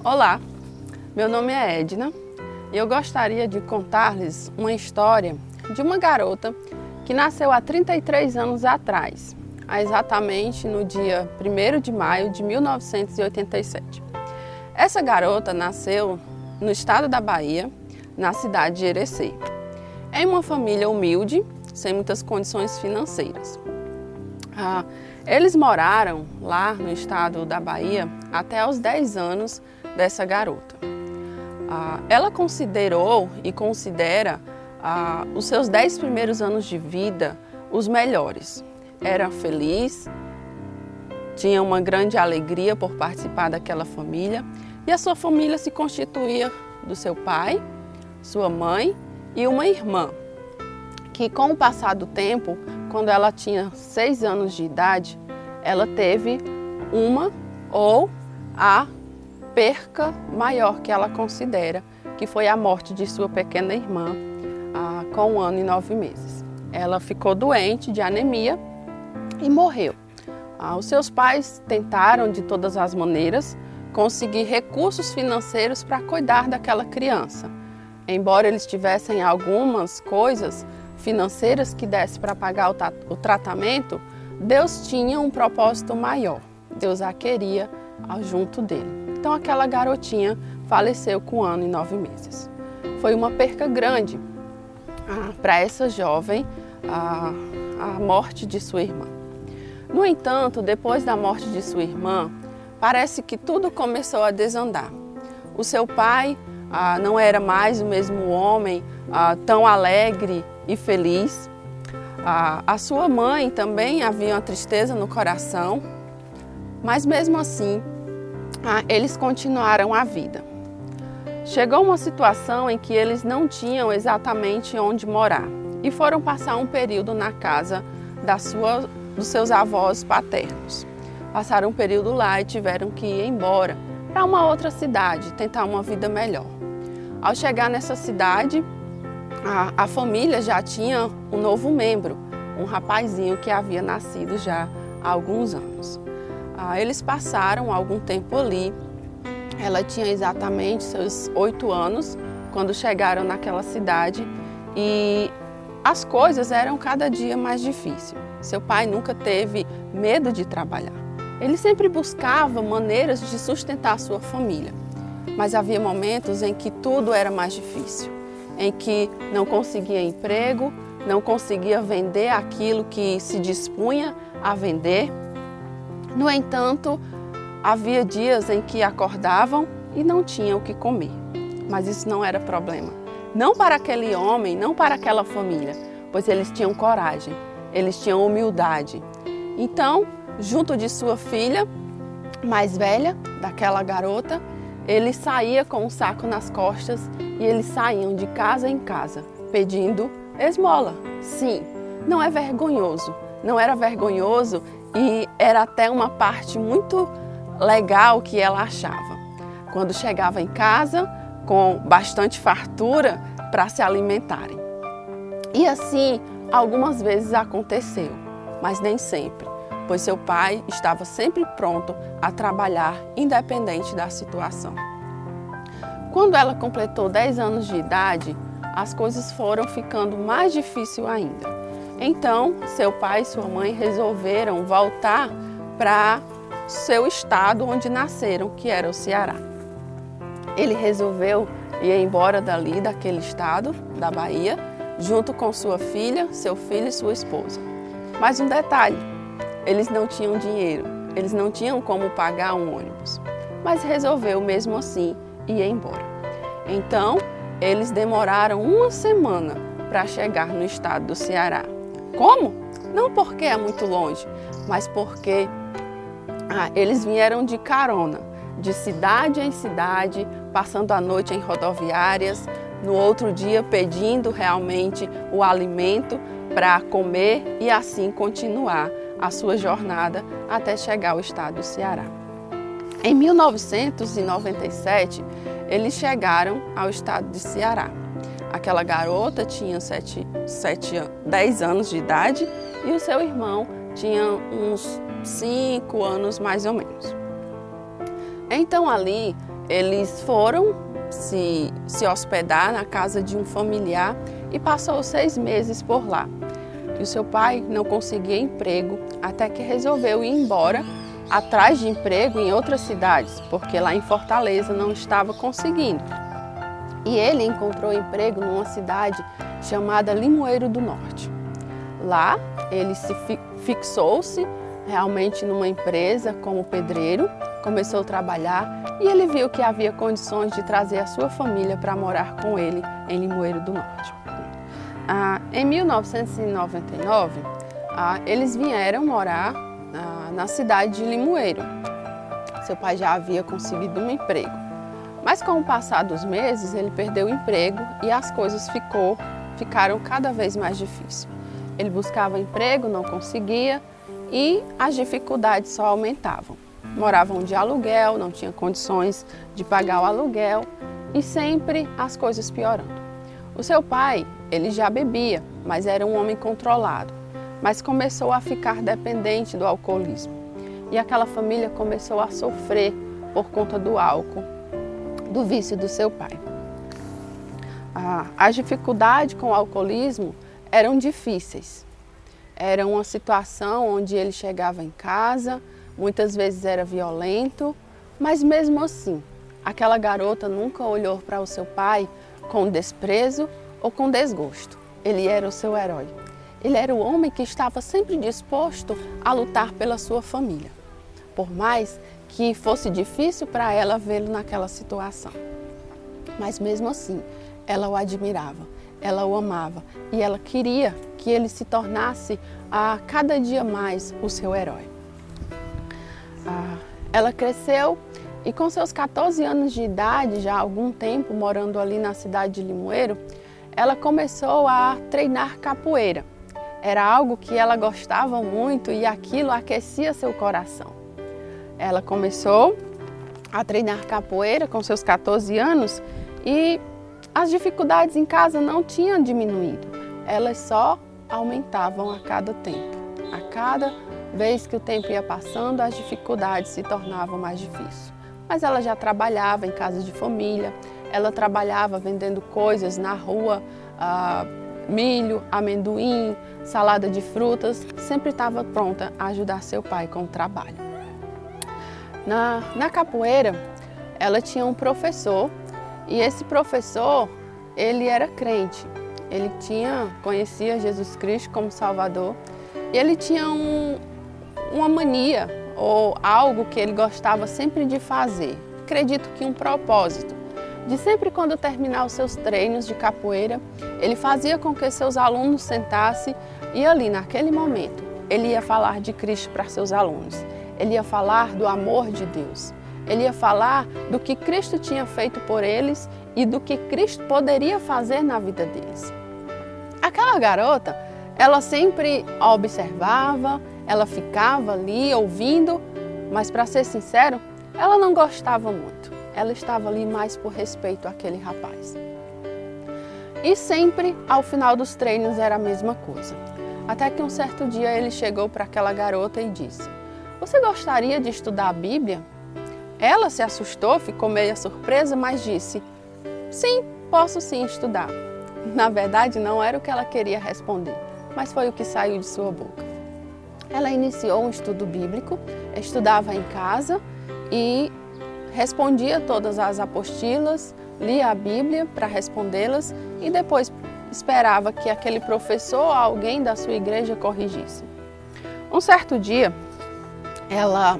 Olá, meu nome é Edna e eu gostaria de contar-lhes uma história de uma garota que nasceu há 33 anos atrás, exatamente no dia 1º de maio de 1987. Essa garota nasceu no estado da Bahia, na cidade de Irecê, em uma família humilde, sem muitas condições financeiras. Eles moraram lá no estado da Bahia até os 10 anos dessa garota. Ela considerou e considera os seus 10 primeiros anos de vida os melhores. Era feliz, tinha uma grande alegria por participar daquela família e a sua família se constituía do seu pai, sua mãe e uma irmã, que com o passar do tempo, quando ela tinha 6 anos de idade, ela teve uma ou a perca maior que ela considera, que foi a morte de sua pequena irmã com 1 ano e 9 meses. Ela ficou doente de anemia e morreu. Os seus pais tentaram de todas as maneiras conseguir recursos financeiros para cuidar daquela criança. Embora eles tivessem algumas coisas financeiras que desse para pagar o tratamento, Deus tinha um propósito maior. Deus a queria junto dele. Então aquela garotinha faleceu com 1 ano e 9 meses. Foi uma perca grande para essa jovem, a morte de sua irmã. No entanto, depois da morte de sua irmã, parece que tudo começou a desandar. O seu pai não era mais o mesmo homem tão alegre e feliz. A sua mãe também havia uma tristeza no coração, mas mesmo assim, eles continuaram a vida. Chegou uma situação em que eles não tinham exatamente onde morar e foram passar um período na casa dos seus avós paternos. Passaram um período lá e tiveram que ir embora para uma outra cidade, tentar uma vida melhor. Ao chegar nessa cidade, a família já tinha um novo membro, um rapazinho que havia nascido já há alguns anos. Eles passaram algum tempo ali. Ela tinha exatamente seus 8 anos quando chegaram naquela cidade e as coisas eram cada dia mais difíceis. Seu pai nunca teve medo de trabalhar. Ele sempre buscava maneiras de sustentar a sua família, mas havia momentos em que tudo era mais difícil, em que não conseguia emprego, não conseguia vender aquilo que se dispunha a vender. No entanto, havia dias em que acordavam e não tinham o que comer, mas isso não era problema. Não para aquele homem, não para aquela família, pois eles tinham coragem, eles tinham humildade. Então, junto de sua filha mais velha, daquela garota, ele saía com um saco nas costas e eles saíam de casa em casa pedindo esmola. Sim, não é vergonhoso, não era vergonhoso e era até uma parte muito legal que ela achava. Quando chegava em casa com bastante fartura para se alimentarem. E assim, algumas vezes aconteceu, mas nem sempre, pois seu pai estava sempre pronto a trabalhar independente da situação. Quando ela completou 10 anos de idade, as coisas foram ficando mais difíceis ainda. Então, seu pai e sua mãe resolveram voltar para seu estado onde nasceram, que era o Ceará. Ele resolveu ir embora daquele estado, da Bahia, junto com sua filha, seu filho e sua esposa. Mas um detalhe, eles não tinham dinheiro, eles não tinham como pagar um ônibus, mas resolveu mesmo assim ir embora. Então, eles demoraram 1 semana para chegar no estado do Ceará. Como? Não porque é muito longe, mas porque eles vieram de carona, de cidade em cidade, passando a noite em rodoviárias, no outro dia pedindo realmente o alimento para comer e assim continuar a sua jornada até chegar ao estado do Ceará. Em 1997, eles chegaram ao estado de Ceará. Aquela garota tinha 10 anos de idade e o seu irmão tinha uns 5 anos mais ou menos. Então ali eles foram se hospedar na casa de um familiar e passou 6 meses por lá. E o seu pai não conseguia emprego até que resolveu ir embora atrás de emprego em outras cidades, porque lá em Fortaleza não estava conseguindo. E ele encontrou emprego numa cidade chamada Limoeiro do Norte. Lá ele fixou-se realmente numa empresa como pedreiro, começou a trabalhar e ele viu que havia condições de trazer a sua família para morar com ele em Limoeiro do Norte. Em 1999, eles vieram morar na cidade de Limoeiro. Seu pai já havia conseguido um emprego, mas com o passar dos meses ele perdeu o emprego e as coisas ficaram cada vez mais difíceis. Ele buscava emprego, não conseguia e as dificuldades só aumentavam. Moravam de aluguel, não tinha condições de pagar o aluguel e sempre as coisas piorando. O seu pai, ele já bebia, mas era um homem controlado, mas começou a ficar dependente do alcoolismo. E aquela família começou a sofrer por conta do álcool, do vício do seu pai. As dificuldades com o alcoolismo eram difíceis. Era uma situação onde ele chegava em casa, muitas vezes era violento, mas mesmo assim, aquela garota nunca olhou para o seu pai com desprezo ou com desgosto. Ele era o seu herói. Ele era o homem que estava sempre disposto a lutar pela sua família, por mais que fosse difícil para ela vê-lo naquela situação. Mas mesmo assim, ela o admirava, ela o amava e ela queria que ele se tornasse a cada dia mais o seu herói. Ela cresceu e com seus 14 anos de idade, já há algum tempo morando ali na cidade de Limoeiro, ela começou a treinar capoeira. Era algo que ela gostava muito e aquilo aquecia seu coração. Ela começou a treinar capoeira com seus 14 anos e as dificuldades em casa não tinham diminuído, elas só aumentavam a cada tempo. A cada vez que o tempo ia passando, as dificuldades se tornavam mais difíceis. Mas ela já trabalhava em casa de família, ela trabalhava vendendo coisas na rua, milho, amendoim, salada de frutas, sempre estava pronta a ajudar seu pai com o trabalho. Na capoeira, ela tinha um professor e esse professor, ele era crente. Ele conhecia Jesus Cristo como Salvador e ele tinha uma mania ou algo que ele gostava sempre de fazer. Acredito que um propósito. De sempre quando terminar os seus treinos de capoeira, ele fazia com que seus alunos sentassem e ali naquele momento ele ia falar de Cristo para seus alunos. Ele ia falar do amor de Deus. Ele ia falar do que Cristo tinha feito por eles e do que Cristo poderia fazer na vida deles. Aquela garota, ela sempre observava, ela ficava ali ouvindo, mas para ser sincero, ela não gostava muito. Ela estava ali mais por respeito àquele rapaz. E sempre, ao final dos treinos, era a mesma coisa. Até que um certo dia ele chegou para aquela garota e disse: "Você gostaria de estudar a Bíblia?" Ela se assustou, ficou meio surpresa, mas disse: "Sim, posso sim estudar." Na verdade, não era o que ela queria responder, mas foi o que saiu de sua boca. Ela iniciou um estudo bíblico, estudava em casa e respondia todas as apostilas, lia a Bíblia para respondê-las e depois esperava que aquele professor ou alguém da sua igreja corrigisse. Um certo dia, ela,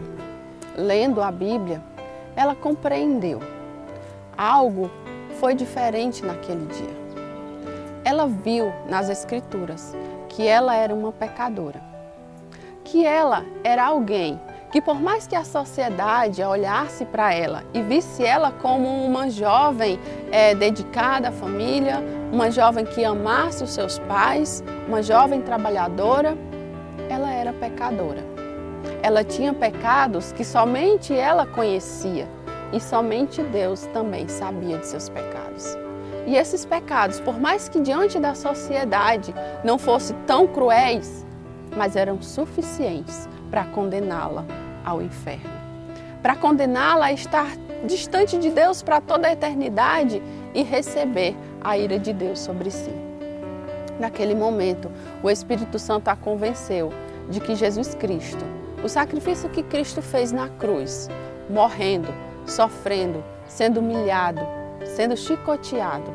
lendo a Bíblia, ela compreendeu. Algo foi diferente naquele dia. Ela viu nas Escrituras que ela era uma pecadora, que ela era alguém que, por mais que a sociedade olhasse para ela e visse ela como uma jovem dedicada à família, uma jovem que amasse os seus pais, uma jovem trabalhadora, ela era pecadora. Ela tinha pecados que somente ela conhecia e somente Deus também sabia de seus pecados. E esses pecados, por mais que diante da sociedade não fossem tão cruéis, mas eram suficientes para condená-la ao inferno, para condená-la a estar distante de Deus para toda a eternidade e receber a ira de Deus sobre si. Naquele momento, o Espírito Santo a convenceu de que Jesus Cristo, o sacrifício que Cristo fez na cruz, morrendo, sofrendo, sendo humilhado, sendo chicoteado,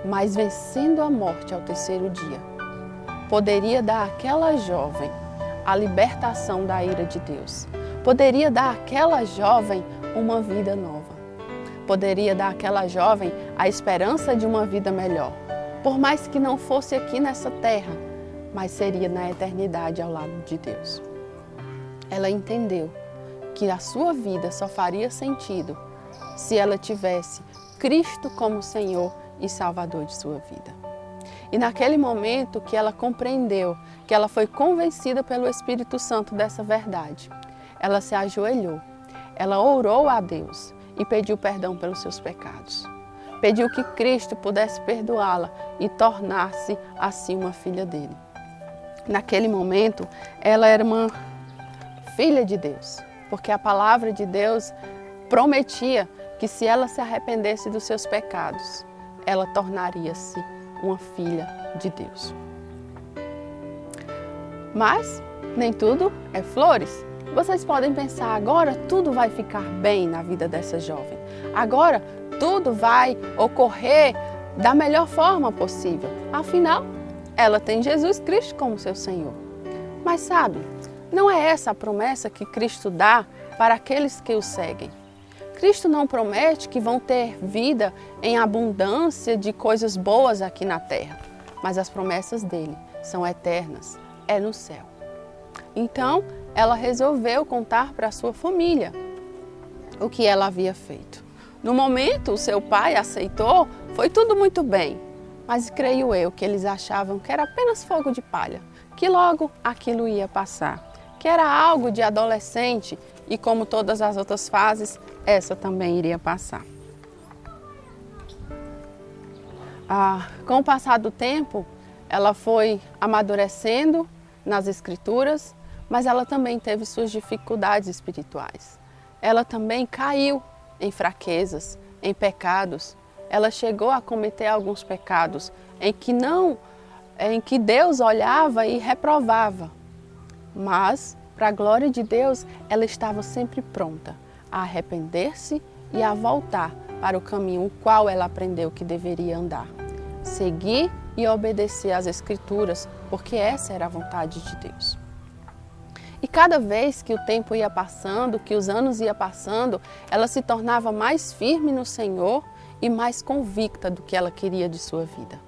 mas vencendo a morte ao terceiro dia, poderia dar àquela jovem a libertação da ira de Deus. Poderia dar àquela jovem uma vida nova. Poderia dar àquela jovem a esperança de uma vida melhor. Por mais que não fosse aqui nessa terra, mas seria na eternidade ao lado de Deus. Ela entendeu que a sua vida só faria sentido se ela tivesse Cristo como Senhor e Salvador de sua vida. E naquele momento que ela compreendeu, que ela foi convencida pelo Espírito Santo dessa verdade, ela se ajoelhou, ela orou a Deus e pediu perdão pelos seus pecados. Pediu que Cristo pudesse perdoá-la e tornar-se assim uma filha dele. Naquele momento, ela era uma filha de Deus, porque a palavra de Deus prometia que se ela se arrependesse dos seus pecados, ela tornaria-se uma filha de Deus. Mas nem tudo é flores. Vocês podem pensar, agora tudo vai ficar bem na vida dessa jovem. Agora tudo vai ocorrer da melhor forma possível. Afinal, ela tem Jesus Cristo como seu Senhor. Mas sabe, não é essa a promessa que Cristo dá para aqueles que o seguem. Cristo não promete que vão ter vida em abundância de coisas boas aqui na terra, mas as promessas dele são eternas, é no céu. Então, ela resolveu contar para a sua família o que ela havia feito. No momento, o seu pai aceitou, foi tudo muito bem, mas creio eu que eles achavam que era apenas fogo de palha, que logo aquilo ia passar, que era algo de adolescente e como todas as outras fases, essa também iria passar. Com o passar do tempo, ela foi amadurecendo nas Escrituras, mas ela também teve suas dificuldades espirituais. Ela também caiu em fraquezas, em pecados. Ela chegou a cometer alguns pecados em que Deus olhava e reprovava. Mas, para a glória de Deus, ela estava sempre pronta a arrepender-se e a voltar para o caminho o qual ela aprendeu que deveria andar. Seguir e obedecer às Escrituras, porque essa era a vontade de Deus. E cada vez que o tempo ia passando, que os anos iam passando, ela se tornava mais firme no Senhor e mais convicta do que ela queria de sua vida.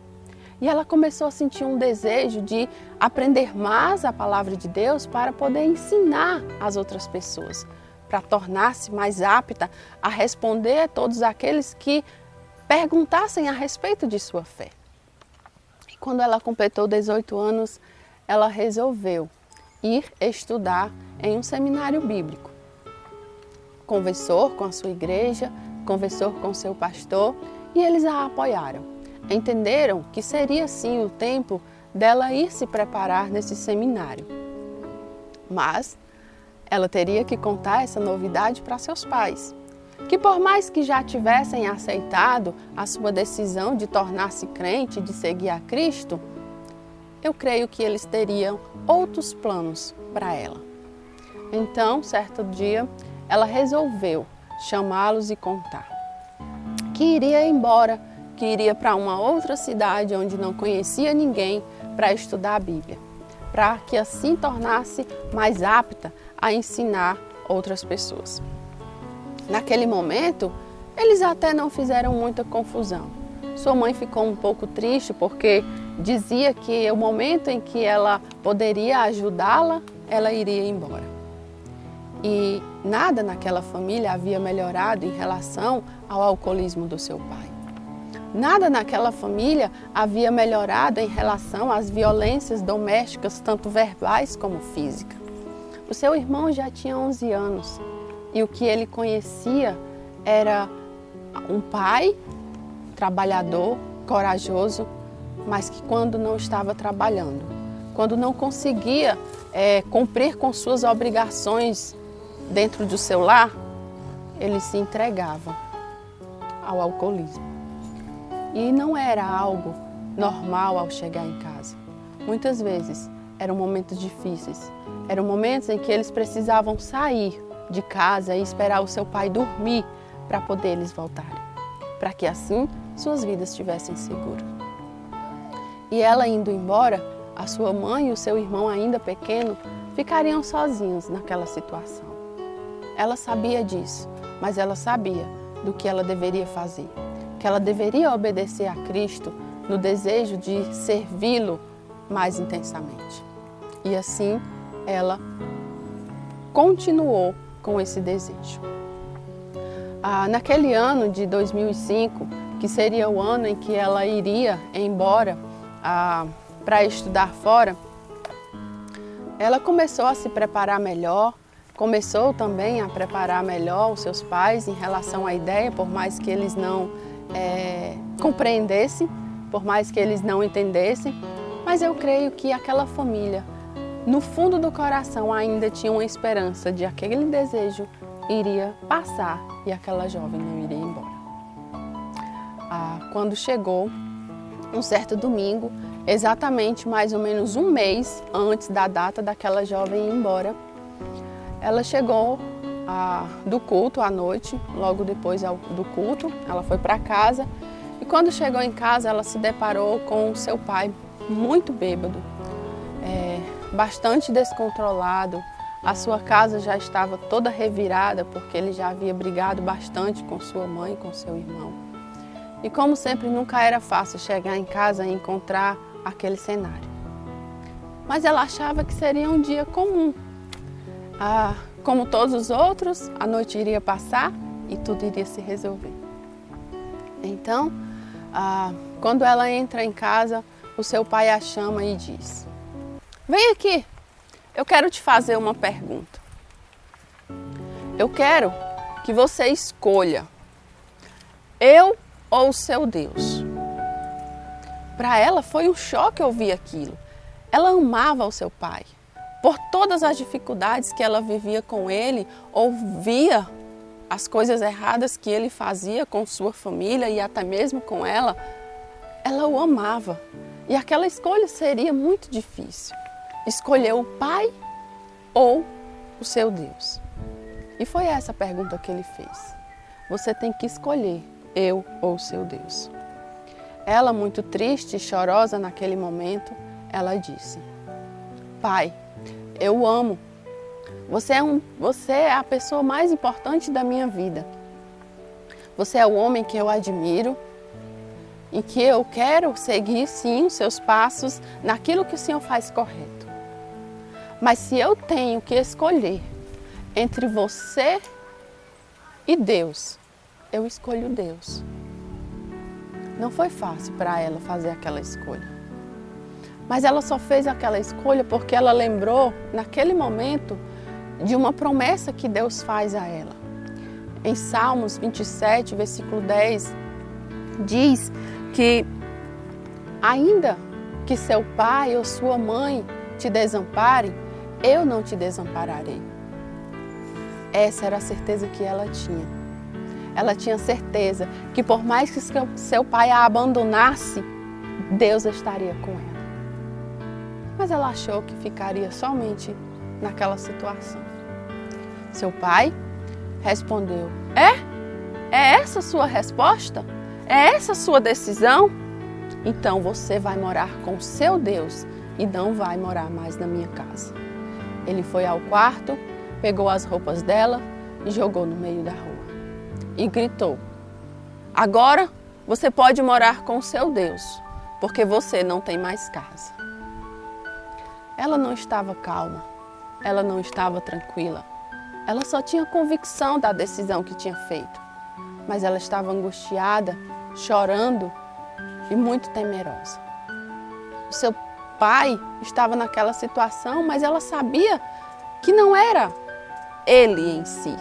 E ela começou a sentir um desejo de aprender mais a palavra de Deus para poder ensinar as outras pessoas, para tornar-se mais apta a responder a todos aqueles que perguntassem a respeito de sua fé. E quando ela completou 18 anos, ela resolveu ir estudar em um seminário bíblico. Conversou com a sua igreja, conversou com seu pastor e eles a apoiaram. Entenderam que seria sim o tempo dela ir se preparar nesse seminário. Mas ela teria que contar essa novidade para seus pais, que por mais que já tivessem aceitado a sua decisão de tornar-se crente, de seguir a Cristo, eu creio que eles teriam outros planos para ela. Então, certo dia, ela resolveu chamá-los e contar que iria embora, que iria para uma outra cidade onde não conhecia ninguém para estudar a Bíblia, para que assim tornasse mais apta a ensinar outras pessoas. Naquele momento, eles até não fizeram muita confusão. Sua mãe ficou um pouco triste porque dizia que o momento em que ela poderia ajudá-la, ela iria embora. E nada naquela família havia melhorado em relação ao alcoolismo do seu pai. Nada naquela família havia melhorado em relação às violências domésticas, tanto verbais como físicas. O seu irmão já tinha 11 anos e o que ele conhecia era um pai trabalhador, corajoso, mas que quando não estava trabalhando, quando não conseguia cumprir com suas obrigações dentro do seu lar, ele se entregava ao alcoolismo. E não era algo normal ao chegar em casa. Muitas vezes eram momentos difíceis, eram momentos em que eles precisavam sair de casa e esperar o seu pai dormir para poder eles voltarem, para que assim suas vidas estivessem seguras. E ela indo embora, a sua mãe e o seu irmão ainda pequeno ficariam sozinhos naquela situação. Ela sabia disso, mas ela sabia do que ela deveria fazer, que ela deveria obedecer a Cristo no desejo de servi-lo mais intensamente. E assim ela continuou com esse desejo. Naquele ano de 2005, que seria o ano em que ela iria embora para estudar fora, ela começou a se preparar melhor, começou também a preparar melhor os seus pais em relação à ideia, por mais que eles não compreendessem, por mais que eles não entendessem, mas eu creio que aquela família, no fundo do coração, ainda tinha uma esperança de aquele desejo iria passar e aquela jovem não iria embora. Quando chegou um certo domingo, exatamente mais ou menos um mês antes da data daquela jovem ir embora, ela chegou do culto à noite, logo depois do culto, ela foi para casa e quando chegou em casa ela se deparou com o seu pai muito bêbado, bastante descontrolado. A sua casa já estava toda revirada porque ele já havia brigado bastante com sua mãe e com seu irmão. E como sempre, nunca era fácil chegar em casa e encontrar aquele cenário. Mas ela achava que seria um dia comum. Como todos os outros, a noite iria passar e tudo iria se resolver. Então, quando ela entra em casa, o seu pai a chama e diz: "Vem aqui, eu quero te fazer uma pergunta. Eu quero que você escolha eu ou o seu Deus." Para ela foi um choque ouvir aquilo. Ela amava o seu pai. Por todas as dificuldades que ela vivia com ele, ouvia as coisas erradas que ele fazia com sua família e até mesmo com ela o amava. E aquela escolha seria muito difícil. Escolher o pai ou o seu Deus? E foi essa a pergunta que ele fez. Você tem que escolher eu ou o seu Deus. Ela, muito triste e chorosa naquele momento, ela disse: "Pai, eu o amo. Você é a pessoa mais importante da minha vida. Você é o homem que eu admiro e que eu quero seguir, sim, os seus passos naquilo que o Senhor faz correto. Mas se eu tenho que escolher entre você e Deus, eu escolho Deus." Não foi fácil para ela fazer aquela escolha. Mas ela só fez aquela escolha porque ela lembrou, naquele momento, de uma promessa que Deus faz a ela. Em Salmos 27, versículo 10, diz que ainda que seu pai ou sua mãe te desamparem, eu não te desampararei. Essa era a certeza que ela tinha. Ela tinha certeza que por mais que seu pai a abandonasse, Deus estaria com ela. Mas ela achou que ficaria somente naquela situação. Seu pai respondeu: É essa a sua resposta? É essa a sua decisão? Então você vai morar com seu Deus e não vai morar mais na minha casa. Ele foi ao quarto, pegou as roupas dela e jogou no meio da rua. E gritou: "Agora você pode morar com seu Deus, porque você não tem mais casa." Ela não estava calma, ela não estava tranquila. Ela só tinha convicção da decisão que tinha feito, mas ela estava angustiada, chorando e muito temerosa. O seu pai estava naquela situação, mas ela sabia que não era ele em si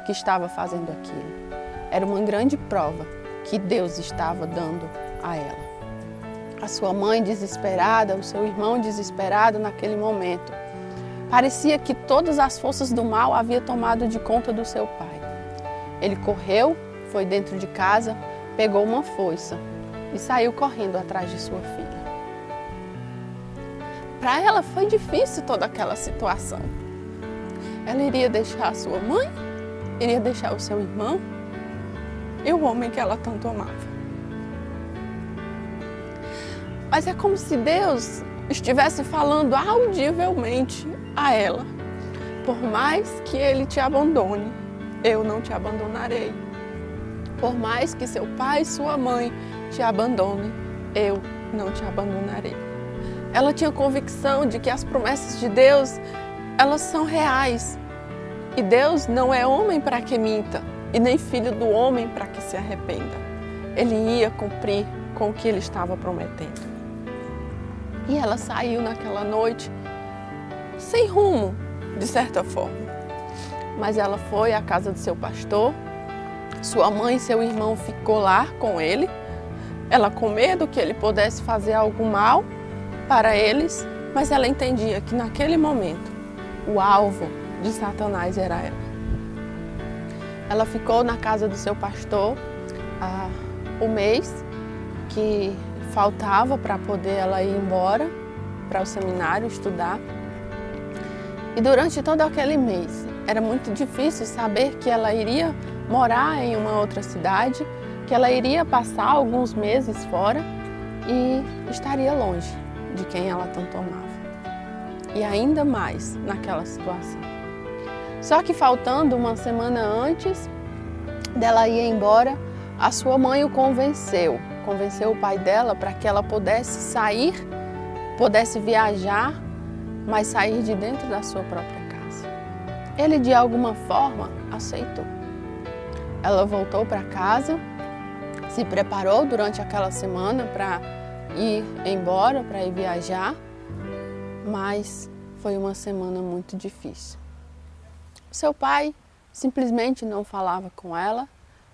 que estava fazendo aquilo. Era uma grande prova que Deus estava dando a ela. A sua mãe desesperada, o seu irmão desesperado naquele momento. Parecia que todas as forças do mal haviam tomado de conta do seu pai. Ele correu, foi dentro de casa, pegou uma foice e saiu correndo atrás de sua filha. Para ela foi difícil toda aquela situação. Ela iria deixar a sua mãe, iria deixar o seu irmão e o homem que ela tanto amava. Mas é como se Deus estivesse falando audivelmente a ela: por mais que ele te abandone, eu não te abandonarei. Por mais que seu pai e sua mãe te abandone, eu não te abandonarei. Ela tinha convicção de que as promessas de Deus, elas são reais. E Deus não é homem para que minta, e nem filho do homem para que se arrependa. Ele ia cumprir com o que ele estava prometendo. E ela saiu naquela noite sem rumo, de certa forma. Mas ela foi à casa do seu pastor, sua mãe e seu irmão ficou lá com ele. Ela com medo que ele pudesse fazer algo mal para eles, mas ela entendia que naquele momento o alvo de Satanás era ela. Ela ficou na casa do seu pastor o mês que faltava para poder ela ir embora para o seminário estudar. E durante todo aquele mês era muito difícil saber que ela iria morar em uma outra cidade, que ela iria passar alguns meses fora e estaria longe de quem ela tanto amava. E ainda mais naquela situação. Só que faltando uma semana antes dela ir embora, a sua mãe o convenceu o pai dela para que ela pudesse sair, pudesse viajar, mas sair de dentro da sua própria casa. Ele de alguma forma aceitou. Ela voltou para casa, se preparou durante aquela semana para ir embora, para ir viajar, mas foi uma semana muito difícil. Seu pai simplesmente não falava com ela,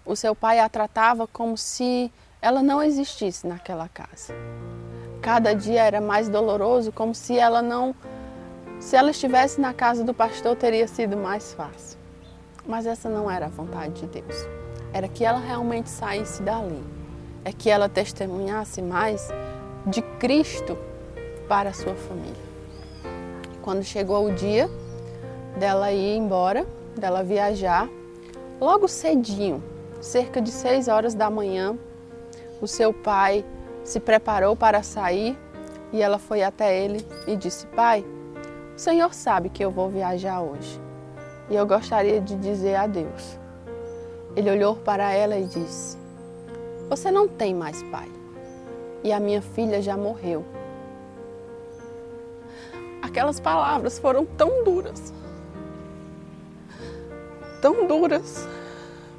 o seu pai a tratava como se ela não existisse naquela casa. Cada dia era mais doloroso, como se ela estivesse na casa do pastor teria sido mais fácil. Mas essa não era a vontade de Deus. Era que ela realmente saísse dali. É que ela testemunhasse mais de Cristo para a sua família. Quando chegou o dia dela ir embora, dela viajar, logo cedinho, cerca de 6 horas da manhã, o seu pai se preparou para sair e ela foi até ele e disse: pai, o senhor sabe que eu vou viajar hoje e eu gostaria de dizer adeus. Ele olhou para ela e disse: você não tem mais pai e a minha filha já morreu. Aquelas palavras foram tão duras,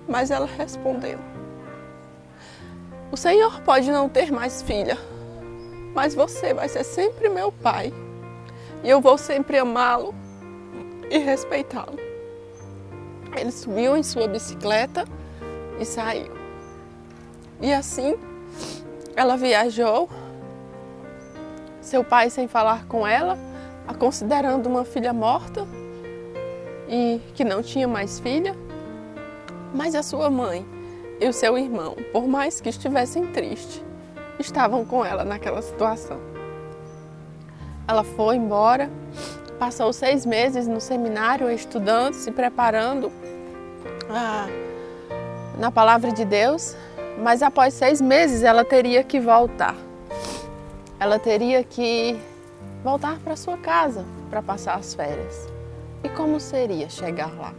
mas ela respondeu: o senhor pode não ter mais filha, mas você vai ser sempre meu pai e eu vou sempre amá-lo e respeitá-lo. Ele subiu em sua bicicleta e saiu. E assim ela viajou, seu pai sem falar com ela, a considerando uma filha morta e que não tinha mais filha, mas a sua mãe e o seu irmão, por mais que estivessem tristes, estavam com ela naquela situação. Ela foi embora, passou 6 meses no seminário estudando, se preparando na palavra de Deus, mas após 6 meses ela teria que voltar. Ela teria que voltar para sua casa para passar as férias. E como seria chegar lá?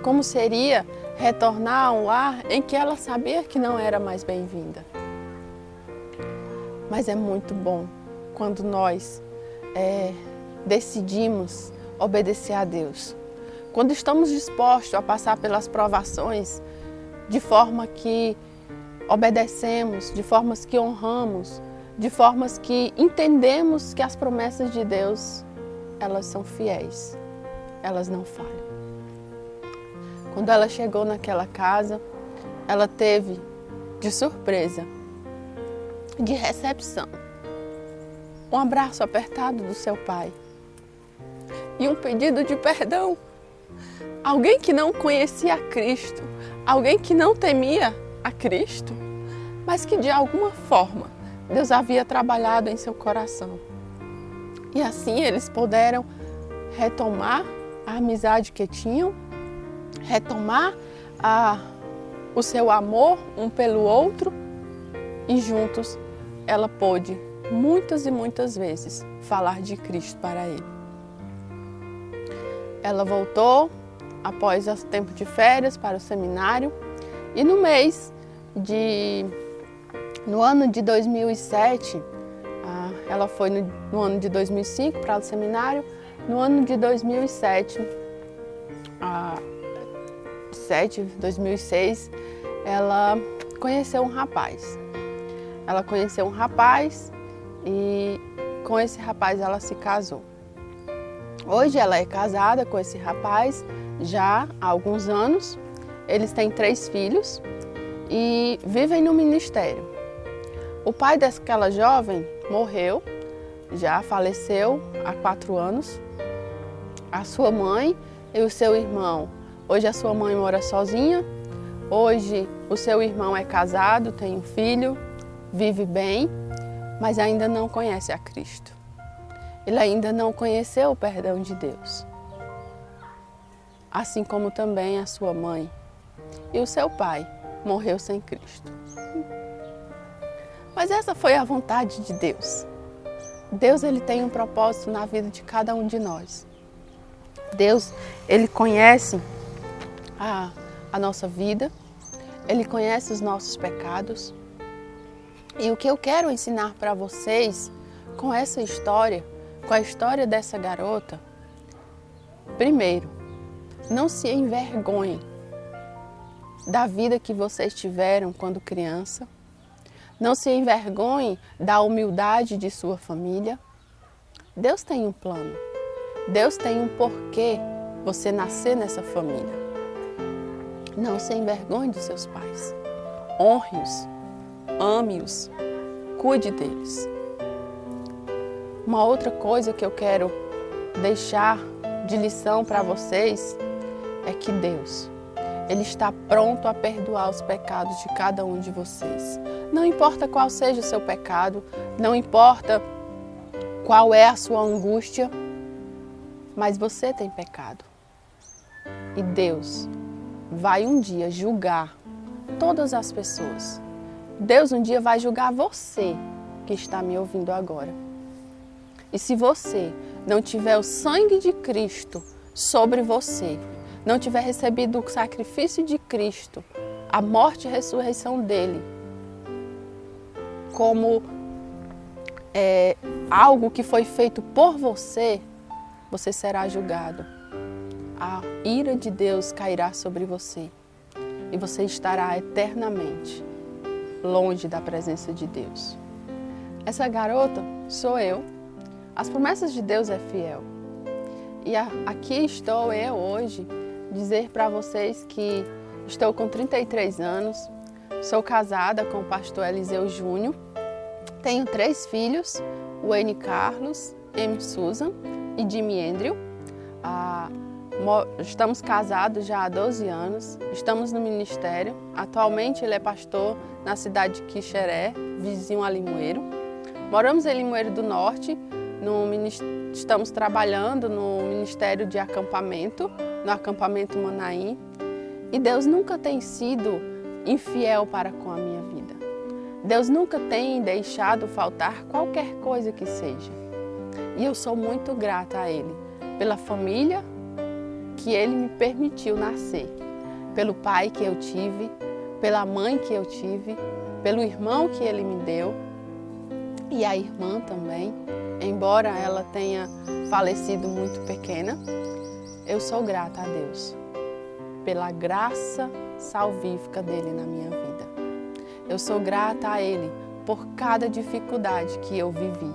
Como seria retornar a um lar em que ela sabia que não era mais bem-vinda? Mas é muito bom quando nós decidimos obedecer a Deus. Quando estamos dispostos a passar pelas provações de forma que obedecemos, de formas que honramos, de formas que entendemos que as promessas de Deus, elas são fiéis, elas não falham. Quando ela chegou naquela casa, ela teve de surpresa, de recepção, um abraço apertado do seu pai e um pedido de perdão Alguém que não conhecia a Cristo, alguém que não temia a Cristo, mas que de alguma forma Deus havia trabalhado em seu coração. E assim eles puderam retomar a amizade que tinham, retomar o seu amor um pelo outro, e juntos ela pôde muitas e muitas vezes falar de Cristo para ele. Ela voltou após o tempo de férias para o seminário e no ano de 2007, ela foi no ano de 2005 para o seminário. No ano de 2007, 2006, ela conheceu um rapaz. Ela conheceu um rapaz e com esse rapaz ela se casou. Hoje ela é casada com esse rapaz já há alguns anos. Eles têm 3 filhos e vivem no ministério. O pai daquela jovem morreu, já faleceu há 4 anos. A sua mãe e o seu irmão, hoje a sua mãe mora sozinha, hoje o seu irmão é casado, tem um filho, vive bem, mas ainda não conhece a Cristo. Ele ainda não conheceu o perdão de Deus. Assim como também a sua mãe e o seu pai morreu sem Cristo. Mas essa foi a vontade de Deus. Deus, ele tem um propósito na vida de cada um de nós. Deus, ele conhece a nossa vida, ele conhece os nossos pecados. E o que eu quero ensinar para vocês com essa história, com a história dessa garota, primeiro, não se envergonhem da vida que vocês tiveram quando criança. Não se envergonhem da humildade de sua família. Deus tem um plano. Deus tem um porquê você nascer nessa família. Não se envergonhe dos seus pais. Honre-os, ame-os, cuide deles. Uma outra coisa que eu quero deixar de lição para vocês é que Deus, ele está pronto a perdoar os pecados de cada um de vocês. Não importa qual seja o seu pecado, não importa qual é a sua angústia, mas você tem pecado. E Deus vai um dia julgar todas as pessoas. Deus um dia vai julgar você que está me ouvindo agora. E se você não tiver o sangue de Cristo sobre você, não tiver recebido o sacrifício de Cristo, a morte e a ressurreição dele, como algo que foi feito por você, você será julgado. A ira de Deus cairá sobre você e você estará eternamente longe da presença de Deus. Essa garota sou eu. As promessas de Deus é fiel. E aqui estou eu hoje dizer para vocês que estou com 33 anos, sou casada com o pastor Eliseu Júnior, tenho 3 filhos, Wayne Carlos, M. Susan e Jimmy Andrew. Estamos casados já há 12 anos, estamos no ministério. Atualmente ele é pastor na cidade de Quixeré, vizinho a Limoeiro. Moramos em Limoeiro do Norte, estamos trabalhando no Ministério de Acampamento, no acampamento Manaim. E Deus nunca tem sido infiel para com a minha vida. Deus nunca tem deixado faltar qualquer coisa que seja. E eu sou muito grata a Ele pela família que Ele me permitiu nascer, pelo pai que eu tive, pela mãe que eu tive, pelo irmão que Ele me deu e a irmã também, embora ela tenha falecido muito pequena. Eu sou grata a Deus pela graça salvífica dele na minha vida. Eu sou grata a Ele por cada dificuldade que eu vivi,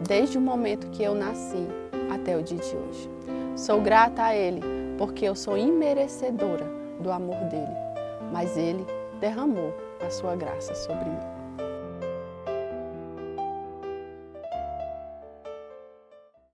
desde o momento que eu nasci até o dia de hoje. Sou grata a Ele porque eu sou imerecedora do amor dele, mas Ele derramou a sua graça sobre mim.